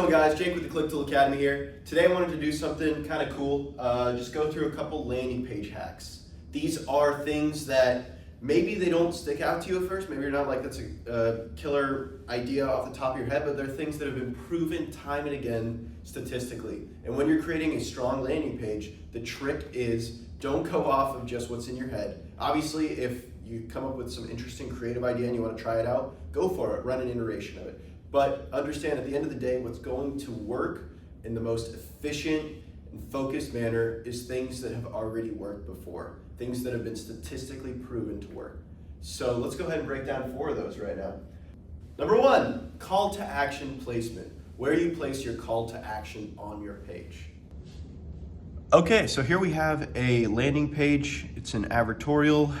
going, guys? Jake with the ClickTool Academy here. Today I wanted to do something kind of cool. Just go through a couple landing page hacks. These are things that maybe they don't stick out to you at first. Maybe you're not like, that's a killer idea off the top of your head, but they're things that have been proven time and again statistically. And when you're creating a strong landing page, the trick is don't go off of just what's in your head. Obviously, if you come up with some interesting creative idea and you want to try it out, go for it, run an iteration of it. But understand at the end of the day, what's going to work in the most efficient and focused manner is things that have already worked before, things that have been statistically proven to work. So let's go ahead and break down 4 of those right now. Number 1, call to action placement. Where you place your call to action on your page. Okay, so here we have a landing page. It's an advertorial.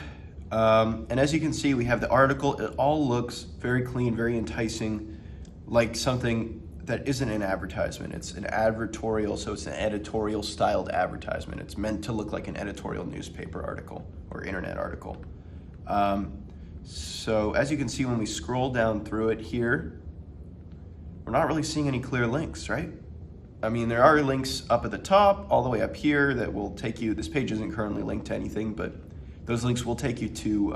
And as you can see, we have the article. It all looks very clean, very enticing, like something that isn't an advertisement. It's an advertorial, so it's an editorial styled advertisement. It's meant to look like an editorial newspaper article or internet article. So as you can see, when we scroll down through it here, we're not really seeing any clear links, right? I mean, there are links up at the top, all the way up here that will take you, this page isn't currently linked to anything, but those links will take you to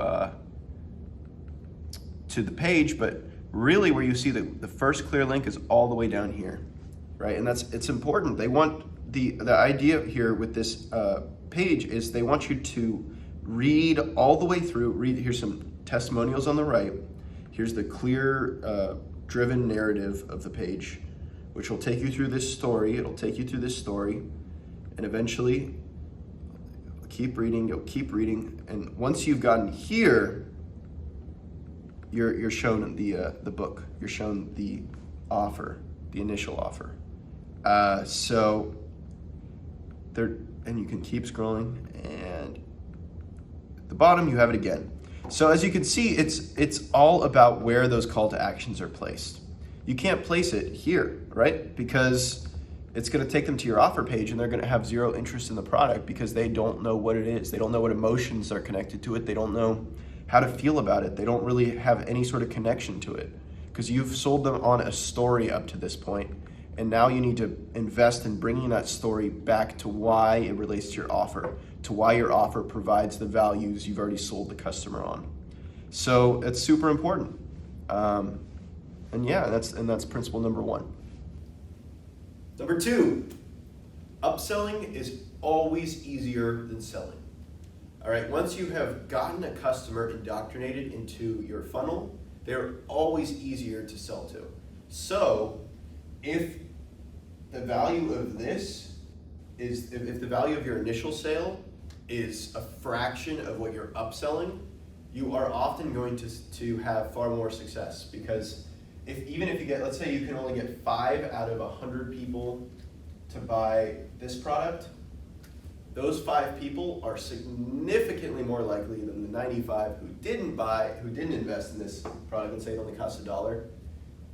the page, but really where you see the first clear link is all the way down here, right? And it's important. They want, the idea here with this page is they want you to read all the way through, here's some testimonials on the right, here's the clear driven narrative of the page, which will take you through this story, it'll take you through this story, and eventually keep reading, you'll keep reading, and once you've gotten here, you're shown the book. You're shown the offer, the initial offer. So there, and you can keep scrolling, and at the bottom you have it again. So as you can see, it's all about where those call to actions are placed. You can't place it here, right? Because it's going to take them to your offer page, and they're going to have zero interest in the product because they don't know what it is. They don't know what emotions are connected to it. They don't know how to feel about it. They don't really have any sort of connection to it because you've sold them on a story up to this point, and now you need to invest in bringing that story back to why it relates to your offer, to why your offer provides the values you've already sold the customer on. So it's super important. And yeah, that's principle number 1. Number 2, upselling is always easier than selling. All right, once you have gotten a customer indoctrinated into your funnel, they're always easier to sell to. So if the value of this is, if the value of your initial sale is a fraction of what you're upselling, you are often going to have far more success, because even if you get, let's say you can only get 5 out of 100 people to buy this product, those 5 people are significantly more likely than the 95 who didn't invest in this product, let's say it only costs $1,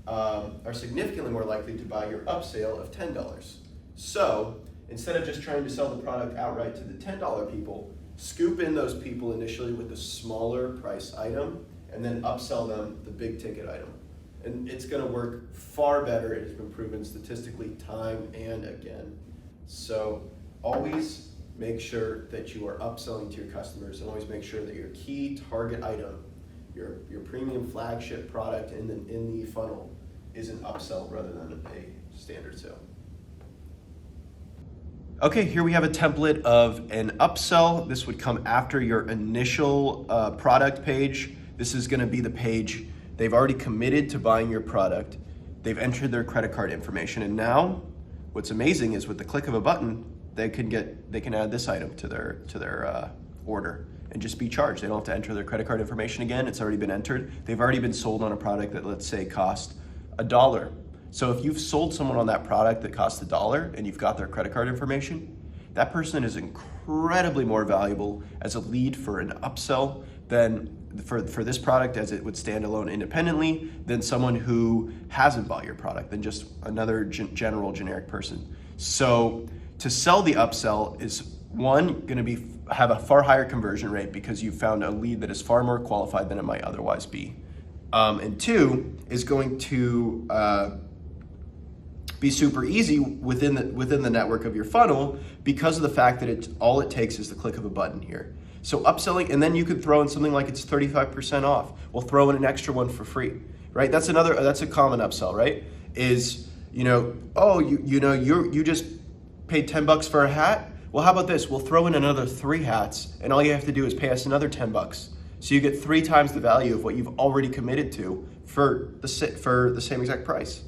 are significantly more likely to buy your upsale of $10. So instead of just trying to sell the product outright to the $10 people, scoop in those people initially with the smaller price item and then upsell them the big ticket item. And it's going to work far better. It has been proven statistically time and again. So always make sure that you are upselling to your customers, and always make sure that your key target item, your premium flagship product in the funnel, is an upsell rather than a standard sale. Okay, here we have a template of an upsell. This would come after your initial product page. This is going to be the page they've already committed to buying your product. They've entered their credit card information, and now what's amazing is with the click of a button, they can add this item to their order and just be charged. They don't have to enter their credit card information again. It's already been entered. They've already been sold on a product that, let's say, cost $1. So if you've sold someone on that product that costs $1 and you've got their credit card information, that person is incredibly more valuable as a lead for an upsell than for this product as it would stand alone independently, than someone who hasn't bought your product, than just another generic person. So to sell the upsell is, one, going to have a far higher conversion rate because you found a lead that is far more qualified than it might otherwise be. And 2 is going to be super easy within the network of your funnel because of the fact that all it takes is the click of a button here. So upselling, and then you could throw in something like it's 35% off. We'll throw in an extra one for free, right? That's a common upsell, right? Is, you just paid $10 for a hat. Well, how about this? We'll throw in another 3 hats, and all you have to do is pay us another $10. So you get 3 times the value of what you've already committed to for the same exact price.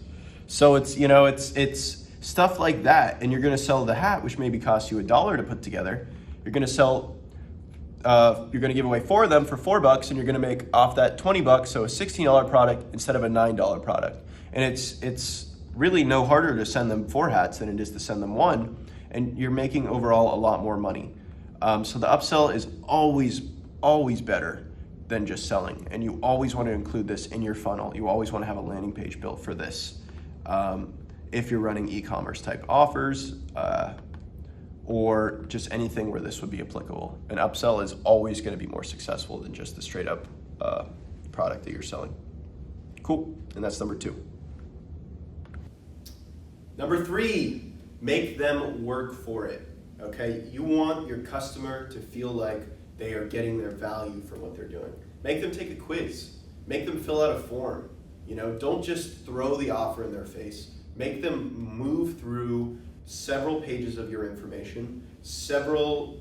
So it's stuff like that, and you're going to sell the hat, which maybe costs you $1 to put together. You're going to give away 4 of them for $4, and you're going to make off that $20, so a $16 product instead of a $9 product. And it's really no harder to send them 4 hats than it is to send them 1, and you're making overall a lot more money. So the upsell is always better than just selling, and you always want to include this in your funnel. You always want to have a landing page built for this. If you're running e-commerce type offers, or just anything where this would be applicable. An upsell is always going to be more successful than just the straight up product that you're selling. Cool, and that's number 2. Number 3, make them work for it, okay? You want your customer to feel like they are getting their value from what they're doing. Make them take a quiz. Make them fill out a form. Don't just throw the offer in their face. Make them move through several pages of your information, several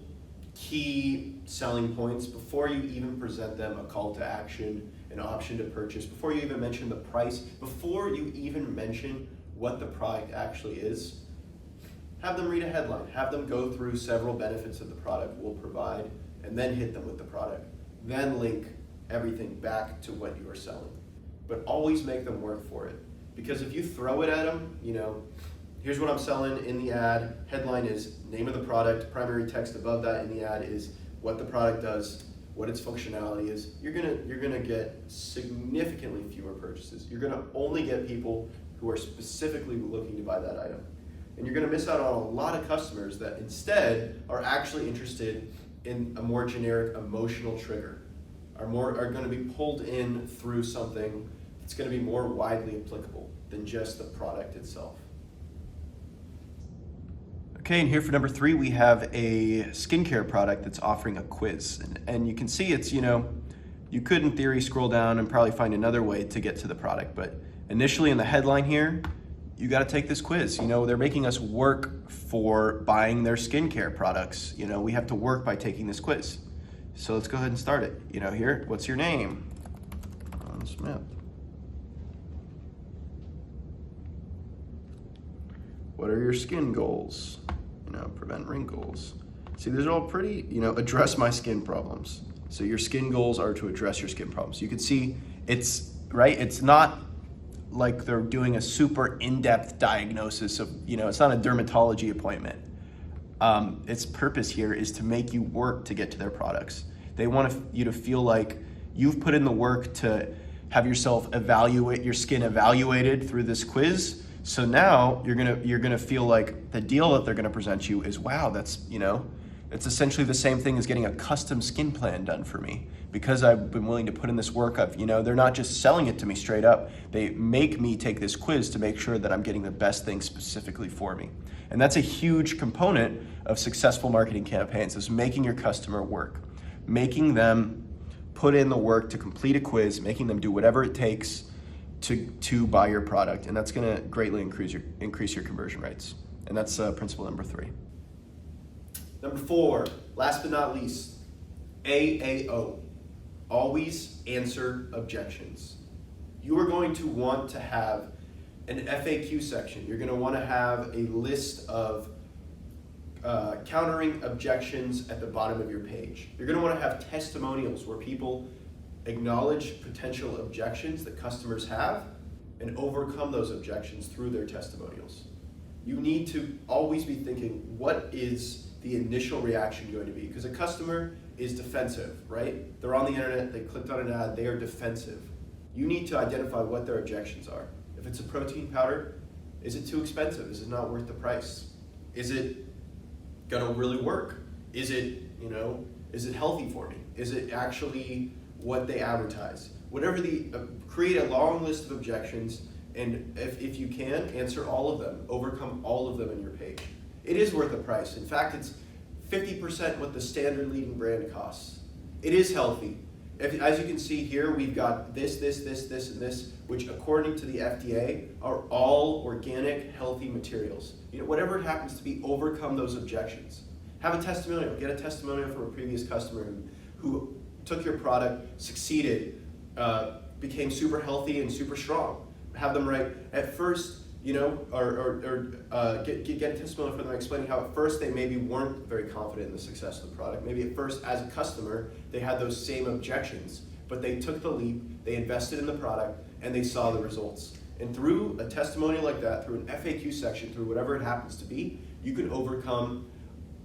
key selling points before you even present them a call to action, an option to purchase, before you even mention the price, before you even mention what the product actually is. Have them read a headline, have them go through several benefits that the product will provide, and then hit them with the product. Then link everything back to what you are selling. But always make them work for it. Because if you throw it at them, here's what I'm selling in the ad. Headline is name of the product. Primary text above that in the ad is what the product does, what its functionality is. You're gonna get significantly fewer purchases. You're gonna only get people who are specifically looking to buy that item. And you're gonna miss out on a lot of customers that instead are actually interested in a more generic emotional trigger, are going to be pulled in through something that's going to be more widely applicable than just the product itself. Okay, and here for number 3, we have a skincare product that's offering a quiz. And you can see it's, you could in theory scroll down and probably find another way to get to the product, but initially in the headline here, you got to take this quiz. They're making us work for buying their skincare products. We have to work by taking this quiz. So let's go ahead and start it. Here, what's your name? Ron Smith. What are your skin goals? Prevent wrinkles. See, these are all pretty, address my skin problems. So your skin goals are to address your skin problems. You can see it's not like they're doing a super in-depth diagnosis of, it's not a dermatology appointment. Its purpose here is to make you work to get to their products. They want you to feel like you've put in the work to have your skin evaluated through this quiz. So now you're gonna feel like the deal that they're gonna present you is, wow, that's it's essentially the same thing as getting a custom skin plan done for me. Because I've been willing to put in this work of, they're not just selling it to me straight up. They make me take this quiz to make sure that I'm getting the best thing specifically for me. And that's a huge component of successful marketing campaigns, is making your customer work, making them put in the work to complete a quiz, making them do whatever it takes to buy your product. And that's gonna greatly increase your conversion rates. And that's principle number 3. Number 4, last but not least, AAO. Always answer objections. You are going to want to have an FAQ section. You're going to want to have a list of countering objections at the bottom of your page. You're going to want to have testimonials where people acknowledge potential objections that customers have and overcome those objections through their testimonials. You need to always be thinking, what is the initial reaction going to be? Because a customer is defensive, right? They're on the internet, they clicked on an ad, they are defensive. You need to identify what their objections are. If it's a protein powder, is it too expensive? Is it not worth the price? Is it gonna really work? Is it healthy for me? Is it actually what they advertise? Whatever create a long list of objections And if you can, answer all of them, overcome all of them in your page. It is worth the price. In fact, it's 50% what the standard leading brand costs. It is healthy. As you can see here, we've got this, and this, which according to the FDA are all organic, healthy materials. Whatever it happens to be, overcome those objections. Have a testimonial. Get a testimonial from a previous customer who took your product, succeeded, became super healthy and super strong. Have them write at first, or get a testimonial from them explaining how at first they maybe weren't very confident in the success of the product. Maybe at first, as a customer, they had those same objections, but they took the leap, they invested in the product, and they saw the results. And through a testimonial like that, through an FAQ section, through whatever it happens to be, you can overcome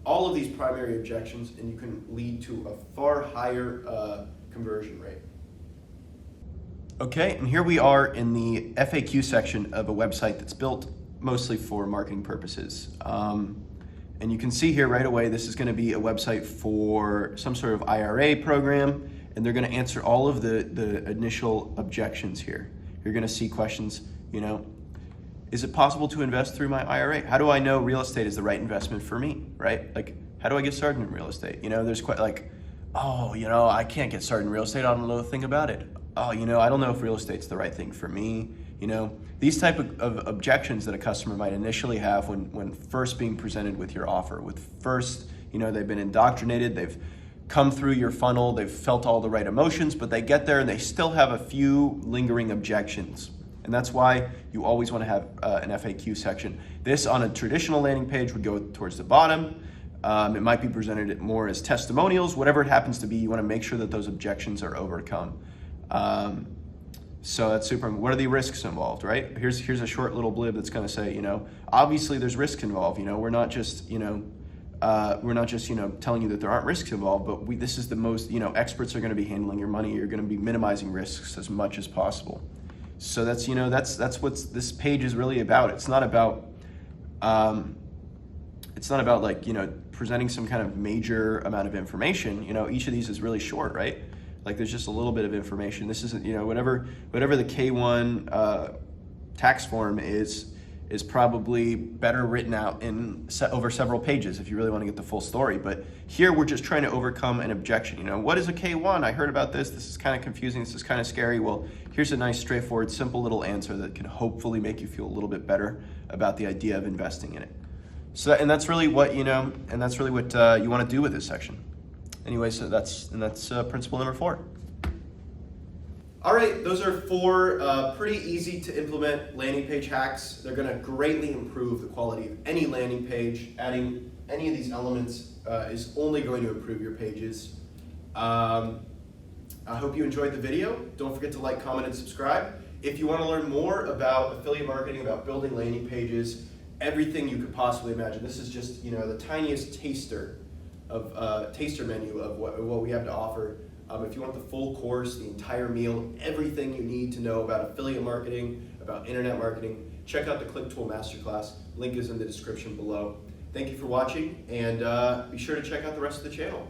all of these primary objections, and you can lead to a far higher conversion rate. Okay, and here we are in the FAQ section of a website that's built mostly for marketing purposes. And you can see here right away, this is going to be a website for some sort of IRA program, and they're going to answer all of the initial objections here. You're going to see questions, is it possible to invest through my IRA? How do I know real estate is the right investment for me, right? Like, how do I get started in real estate? There's quite like, I can't get started in real estate. I don't know a thing about it. I don't know if real estate's the right thing for me. These type of objections that a customer might initially have when first being presented with your offer. They've been indoctrinated, they've come through your funnel, they've felt all the right emotions, but they get there and they still have a few lingering objections. And that's why you always want to have an FAQ section. This on a traditional landing page would go towards the bottom. It might be presented more as testimonials, whatever it happens to be. You want to make sure that those objections are overcome. So that's super. What are the risks involved, right? Here's a short little blib that's going to say, obviously there's risks involved. We're not just, telling you that there aren't risks involved, but this is the most, experts are going to be handling your money. You're going to be minimizing risks as much as possible. So that's what this page is really about. It's not about presenting some kind of major amount of information. Each of these is really short, right? Like there's just a little bit of information. This isn't, whatever the K1 tax form is probably better written out over several pages if you really want to get the full story. But here we're just trying to overcome an objection. What is a K1? I heard about this. This is kind of confusing. This is kind of scary. Well, here's a nice, straightforward, simple little answer that can hopefully make you feel a little bit better about the idea of investing in it. So, and that's really what you want to do with this section. Anyway, so that's principle number 4. All right, those are 4 pretty easy to implement landing page hacks. They're going to greatly improve the quality of any landing page. Adding any of these elements is only going to improve your pages. I hope you enjoyed the video. Don't forget to like, comment, and subscribe. If you want to learn more about affiliate marketing, about building landing pages, everything you could possibly imagine. This is just the tiniest taster menu of what we have to offer. If you want the full course, the entire meal, everything you need to know about affiliate marketing, about internet marketing, check out the ClickTool Masterclass. Link is in the description below. Thank you for watching, and be sure to check out the rest of the channel.